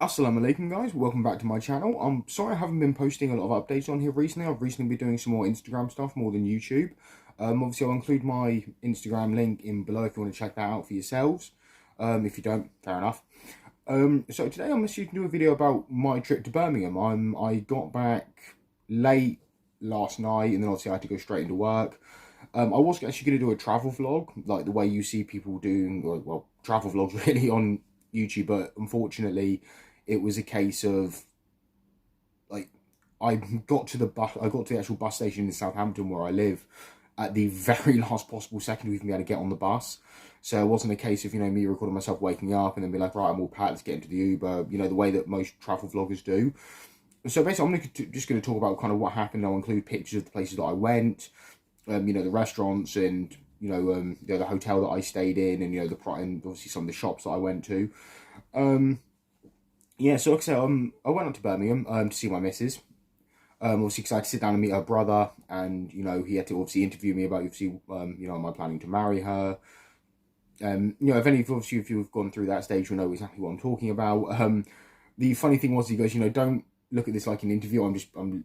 Assalamu alaikum guys, welcome back to my channel. I'm sorry I haven't been posting a lot of updates on here recently. I've recently been doing some more Instagram stuff more than YouTube. Obviously I'll include my Instagram link in below if you want to check that out for yourselves. If you don't, fair enough. So today I'm actually going to do a video about my trip to Birmingham. I got back late last night and then obviously I had to go straight into work. I was actually going to do a travel vlog, like the way you see people doing, well, travel vlogs really on YouTube, but unfortunately it was a case of, like, I got to the actual bus station in Southampton where I live at the very last possible second we can be able to get on the bus. So it wasn't a case of, me recording myself waking up and then be like, right, I'm all packed, let's get into the Uber, the way that most travel vloggers do. So basically, just going to talk about kind of what happened. I'll include pictures of the places that I went, the restaurants and, the hotel that I stayed in and, and obviously some of the shops that I went to. Yeah, so like I said, I went up to Birmingham to see my missus. Obviously, because I had to sit down and meet her brother, and he had to obviously interview me about am I planning to marry her? If you've gone through that stage, you'll know exactly what I'm talking about. The funny thing was, he goes, don't look at this like an interview. I'm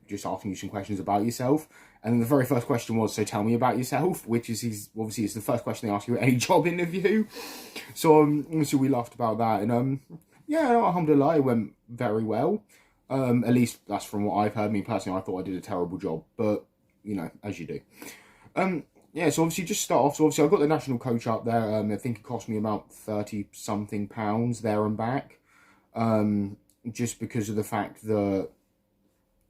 just asking you some questions about yourself. And then the very first question was, so tell me about yourself, which is obviously it's the first question they ask you at any job interview. So so we laughed about that, and yeah, alhamdulillah, it went very well. At least that's from what I've heard. Me personally, I thought I did a terrible job, but as you do. Yeah, so obviously just start off. So obviously I got the national coach up there. I think it cost me about £30 something there and back. Just because of the fact that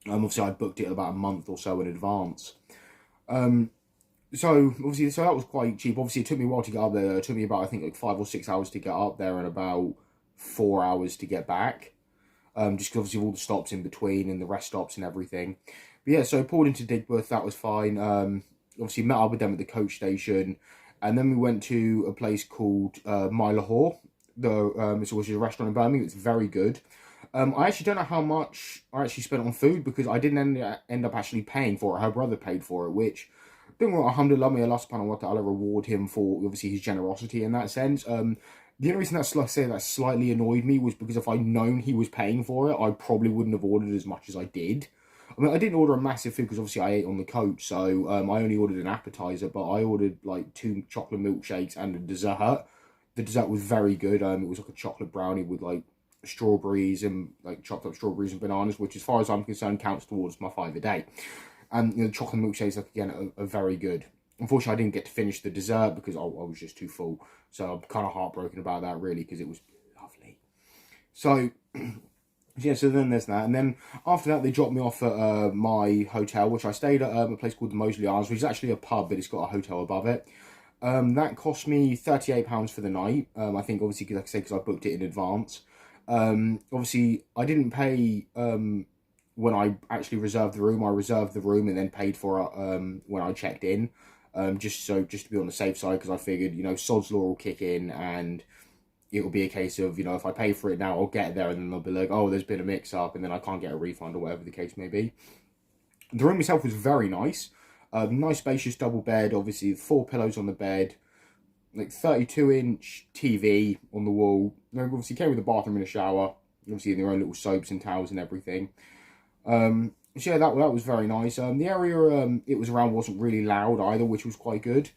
obviously I booked it about a month or so in advance. So obviously, that was quite cheap. Obviously, it took me a while to get up there. It took me about, I think, like 5 or 6 hours to get up there and about 4 hours to get back. Just because obviously all the stops in between and the rest stops and everything. But yeah, so pulled into Digbeth, that was fine. Obviously met up with them at the coach station, and then we went to a place called My Lahore. Which is a restaurant in Birmingham. It's very good. I actually don't know how much I actually spent on food because I didn't end up actually paying for it. Her brother paid for it, which, don't worry, alhamdulillah, may Allah subhanahu wa ta'ala reward him for obviously his generosity in that sense. The only reason that slightly annoyed me was because if I'd known he was paying for it, I probably wouldn't have ordered as much as I did. I mean, I didn't order a massive food because obviously I ate on the coach, so I only ordered an appetizer, but I ordered like 2 chocolate milkshakes and a dessert. The dessert was very good. It was like a chocolate brownie with like strawberries and like chopped up strawberries and bananas, which as far as I'm concerned counts towards my 5 a day. And the chocolate milkshakes, like, again, are very good. Unfortunately, I didn't get to finish the dessert because I was just too full. So I'm kind of heartbroken about that, really, because it was lovely. So, yeah, so then there's that. And then after that, they dropped me off at my hotel, which I stayed at a place called the Moseley Arms, which is actually a pub, but it's got a hotel above it. That cost me £38 for the night. I think, obviously, like I said, because I booked it in advance. Obviously, I didn't pay when I actually reserved the room. I reserved the room and then paid for it when I checked in. Just to be on the safe side, because I figured, sod's law will kick in and it'll be a case of, if I pay for it now, I'll get there and then they'll be like, oh, there's been a mix-up, and then I can't get a refund or whatever the case may be. The room itself was very nice. Nice spacious double bed, obviously 4 pillows on the bed, like 32-inch TV on the wall. Obviously came with a bathroom and a shower, obviously in their own little soaps and towels and everything. So yeah, that was very nice. The area it was around wasn't really loud either, which was quite good.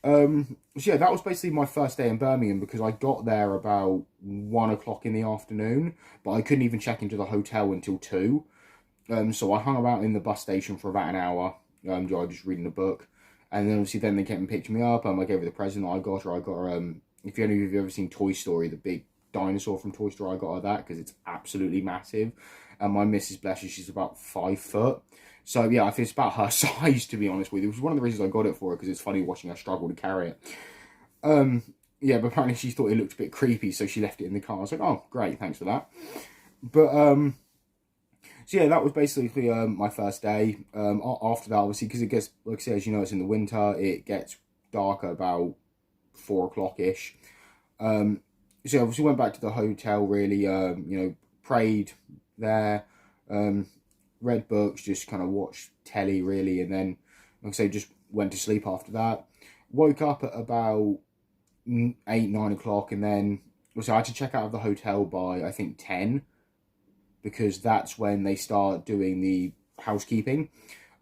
So yeah, that was basically my first day in Birmingham because I got there about 1 o'clock in the afternoon, but I couldn't even check into the hotel until 2. So I hung about in the bus station for about an hour, just reading a book. And then obviously they came and picked me up. I gave her the present that I got her. I got her, if any of you have ever seen Toy Story, the big dinosaur from Toy Story, I got her that because it's absolutely massive. And my missus, bless her, she's about 5 foot. So yeah, I think it's about her size, to be honest with you. It was one of the reasons I got it for her, because it's funny watching her struggle to carry it. Yeah, but apparently she thought it looked a bit creepy, so she left it in the car. I was like, oh, great, thanks for that. But, so yeah, that was basically my first day. After that, obviously, because it gets, like I say, as you know, it's in the winter, it gets darker about 4 o'clock-ish. So yeah, obviously went back to the hotel, really, prayed there, read books, just kind of watched telly, really, and then, like I say, just went to sleep after that. Woke up at about 8, 9 o'clock, and then so I had to check out of the hotel by, I think, 10, because that's when they start doing the housekeeping.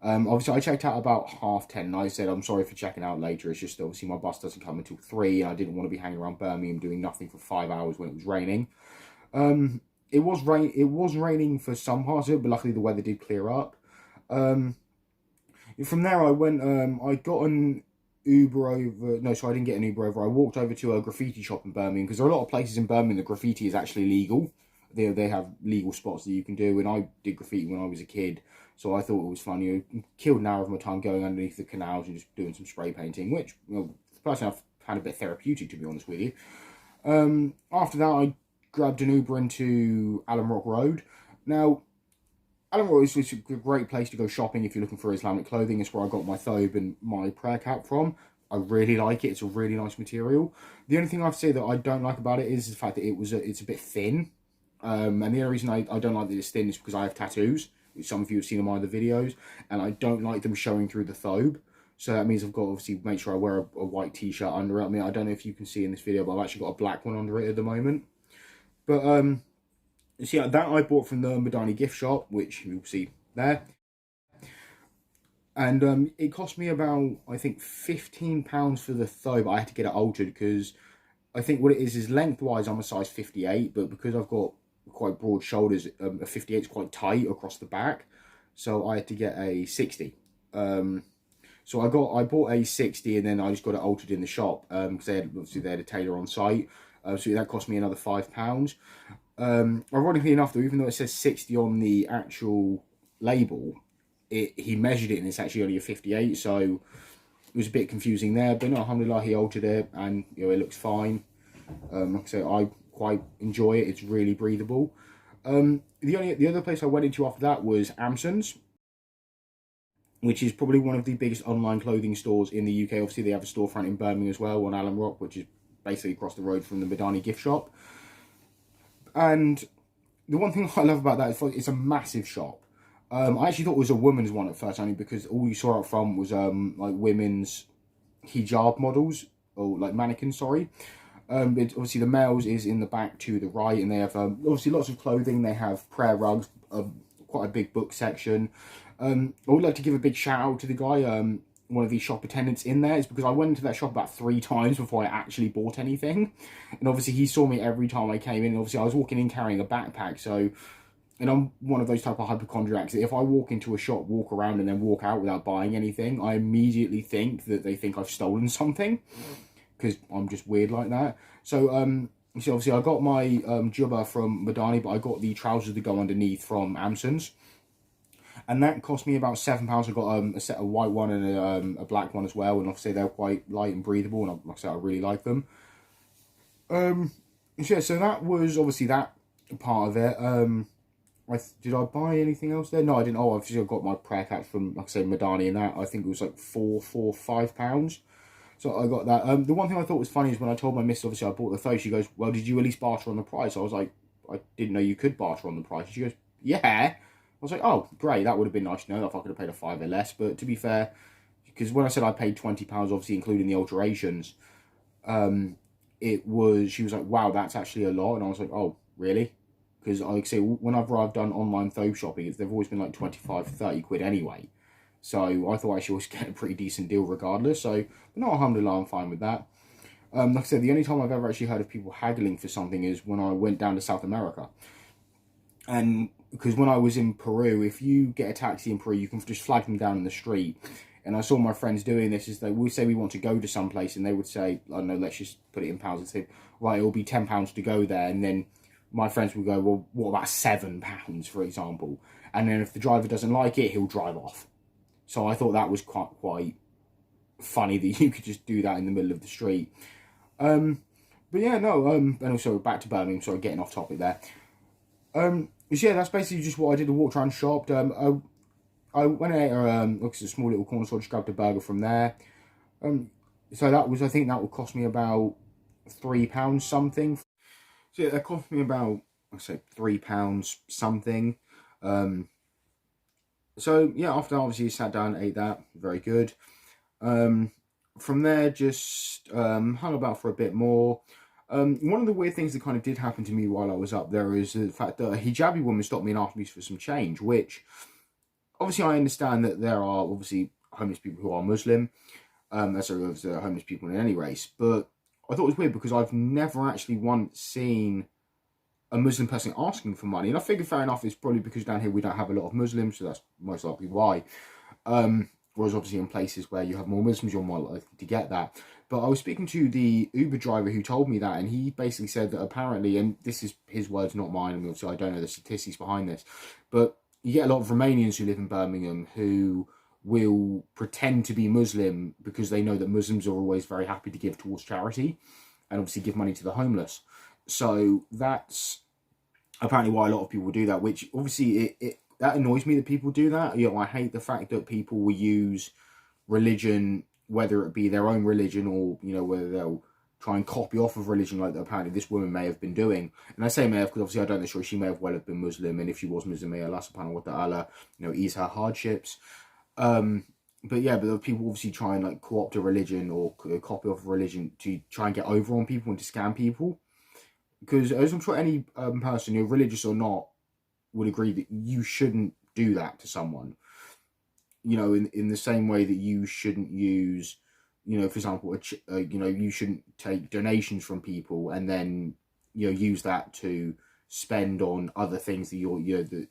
Obviously, I checked out about 10:30, and I said, I'm sorry for checking out later. It's just obviously my bus doesn't come until 3, and I didn't want to be hanging around Birmingham doing nothing for 5 hours when it was raining. It was raining for some parts of it, but luckily the weather did clear up. From there, I went. I got an Uber over. No, sorry, I didn't get an Uber over. I walked over to a graffiti shop in Birmingham, because there are a lot of places in Birmingham that graffiti is actually legal. They have legal spots that you can do, and I did graffiti when I was a kid, so I thought it was fun. Killed an hour of my time going underneath the canals and just doing some spray painting, which, personally, I've found a bit therapeutic, to be honest with you. After that, I grabbed an Uber into Allen Rock Road. Now, Allen Rock is a great place to go shopping if you're looking for Islamic clothing. It's where I got my thobe and my prayer cap from. I really like it. It's a really nice material. The only thing I have to say that I don't like about it is the fact that it's a bit thin. And the only reason I don't like that it's thin is because I have tattoos, which some of you have seen in my other videos, and I don't like them showing through the thobe. So that means I've got to obviously make sure I wear a white t-shirt under it. I mean, I don't know if you can see in this video, but I've actually got a black one under it at the moment. But, so yeah, that I bought from the Madani gift shop, which you'll see there. And it cost me about, I think, £15 for the thobe. I had to get it altered because I think what it is lengthwise I'm a size 58, but because I've got quite broad shoulders, a 58 is quite tight across the back, so I had to get a 60. So I bought a 60, and then I just got it altered in the shop, because they had a tailor on site. So that cost me another £5. Ironically enough, though, even though it says 60 on the actual label, he measured it and it's actually only a 58, so it was a bit confusing there. But no, alhamdulillah, he altered it, and it looks fine. Like I say, I quite enjoy it. It's really breathable. The other place I went into after that was Amson's, which is probably one of the biggest online clothing stores in the UK. Obviously, they have a storefront in Birmingham as well on Allen Rock, which is basically across the road from the Madani gift shop. And the one thing I love about that is it's a massive shop. I actually thought it was a woman's one at first, only because all you saw up front was like women's hijab models, or like mannequins, sorry. But obviously the males is in the back to the right, and they have obviously lots of clothing. They have prayer rugs, quite a big book section. I would like to give a big shout out to the guy, one of the shop attendants in there, is because I went into that shop about 3 times before I actually bought anything. And obviously he saw me every time I came in, and obviously I was walking in carrying a backpack, so, and I'm one of those type of hypochondriacs that if I walk into a shop, walk around, and then walk out without buying anything, I immediately think that they think I've stolen something, because I'm just weird like that. So, so obviously I got my jubba from Madani, but I got the trousers to go underneath from Amson's. And that cost me about £7. I got a set of white one and a black one as well. And obviously they're quite light and breathable. And like I said, I really like them. Yeah, so that was obviously that part of it. Did I buy anything else there? No, I didn't. Oh, obviously I got my prayer caps from, like I say, Madani, and that I think it was like £5. So I got that. The one thing I thought was funny is when I told my missus, obviously I bought the thobe, she goes, well, did you at least barter on the price? I was like, I didn't know you could barter on the price. She goes, yeah. I was like, oh, great, that would have been nice to know if I could have paid a £5 less. But to be fair, because when I said I paid £20, obviously including the alterations, she was like, wow, that's actually a lot. And I was like, oh, really? Because like I say, whenever I've done online thobe shopping, they've always been like 25, 30 quid anyway. So I thought I should always get a pretty decent deal regardless. So, but no, alhamdulillah, I'm fine with that. Like I said, the only time I've ever actually heard of people haggling for something is when I went down to South America. And because when I was in Peru, if you get a taxi in Peru, you can just flag them down in the street. And I saw my friends doing this, is they would say we want to go to some place, and they would say, I don't know, let's just put it in pounds, and say, right, it will be £10 to go there. And then my friends would go, well, what about £7, for example? And then if the driver doesn't like it, he'll drive off. So I thought that was quite funny that you could just do that in the middle of the street. But yeah, no, and also back to Birmingham, sorry, getting off topic there. So yeah, that's basically just what I did. I walked around, shopped. I went and ate a small little corner store, just grabbed a burger from there. So that was, I think that would cost me about £3 something. So yeah, that cost me about, I say, £3 something. So yeah, after obviously sat down, ate that, very good. From there, just hung about for a bit more. One of the weird things that kind of did happen to me while I was up there is the fact that a hijabi woman stopped me and asked me for some change, which obviously I understand that there are obviously homeless people who are Muslim, as there are homeless people in any race, but I thought it was weird because I've never actually once seen a Muslim person asking for money, and I figured fair enough, it's probably because down here we don't have a lot of Muslims, so that's most likely why. Whereas obviously in places where you have more Muslims, you're more likely to get that. But I was speaking to the Uber driver who told me that, and he basically said that apparently, and this is his words, not mine, and obviously I don't know the statistics behind this, but you get a lot of Romanians who live in Birmingham who will pretend to be Muslim because they know that Muslims are always very happy to give towards charity and obviously give money to the homeless. So that's apparently why a lot of people do that, which obviously it that annoys me that people do that. You know, I hate the fact that people will use religion, whether it be their own religion or, you know, whether they'll try and copy off of religion like that apparently this woman may have been doing. And I say may have because obviously I don't know, sure, she may have well have been Muslim, and if she was Muslim, may Allah subhanahu wa ta'ala, you know, ease her hardships. But yeah, but people obviously try and like co-opt a religion or copy off a religion to try and get over on people and to scam people. Because as I'm sure any person, you know, religious or not, would agree that you shouldn't do that to someone. You know, in the same way that you shouldn't use, you know, for example, you know, you shouldn't take donations from people and then, you know, use that to spend on other things that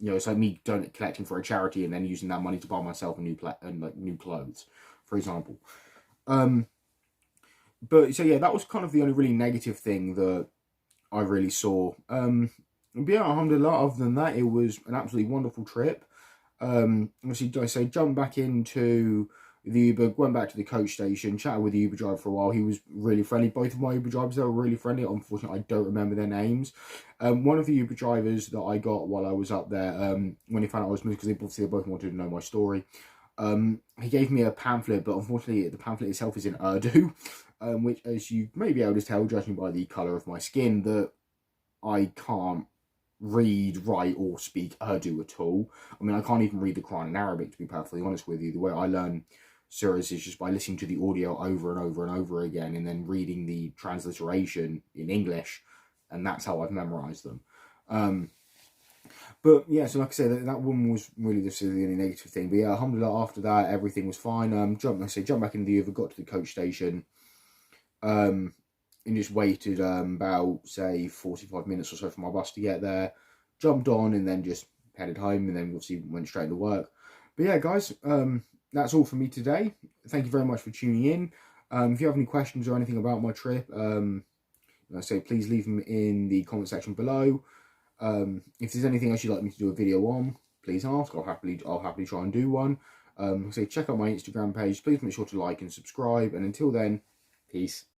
it's like me collecting for a charity and then using that money to buy myself a new clothes, for example. But so yeah, that was kind of the only really negative thing that I really saw. But yeah, alhamdulillah, other than that, it was an absolutely wonderful trip. Obviously, I say, jumped back into the Uber, went back to the coach station, chatted with the Uber driver for a while. He was really friendly. Both of my Uber drivers, they were really friendly. Unfortunately, I don't remember their names. One of the Uber drivers that I got while I was up there, when he found out I was Muslim, because they both wanted to know my story, he gave me a pamphlet, but unfortunately the pamphlet itself is in Urdu, which, as you may be able to tell, judging by the colour of my skin, that I can't read, write, or speak Urdu at all. I mean, I can't even read the Quran in Arabic, to be perfectly honest with you. The way I learn surahs is just by listening to the audio over and over and over again, and then reading the transliteration in English, and that's how I've memorised them. But yeah, so like I said, that one was really the only negative thing. But yeah, alhamdulillah, after that, everything was fine. Jumped back into the Uber, got to the coach station, and just waited about, say, 45 minutes or so for my bus to get there. Jumped on and then just headed home, and then obviously went straight to work. But yeah, guys, that's all for me today. Thank you very much for tuning in. If you have any questions or anything about my trip, like I say, please leave them in the comment section below. If there's anything else you'd like me to do a video on, please ask. I'll happily try and do one. So check out my Instagram page. Please make sure to like and subscribe. And until then, peace.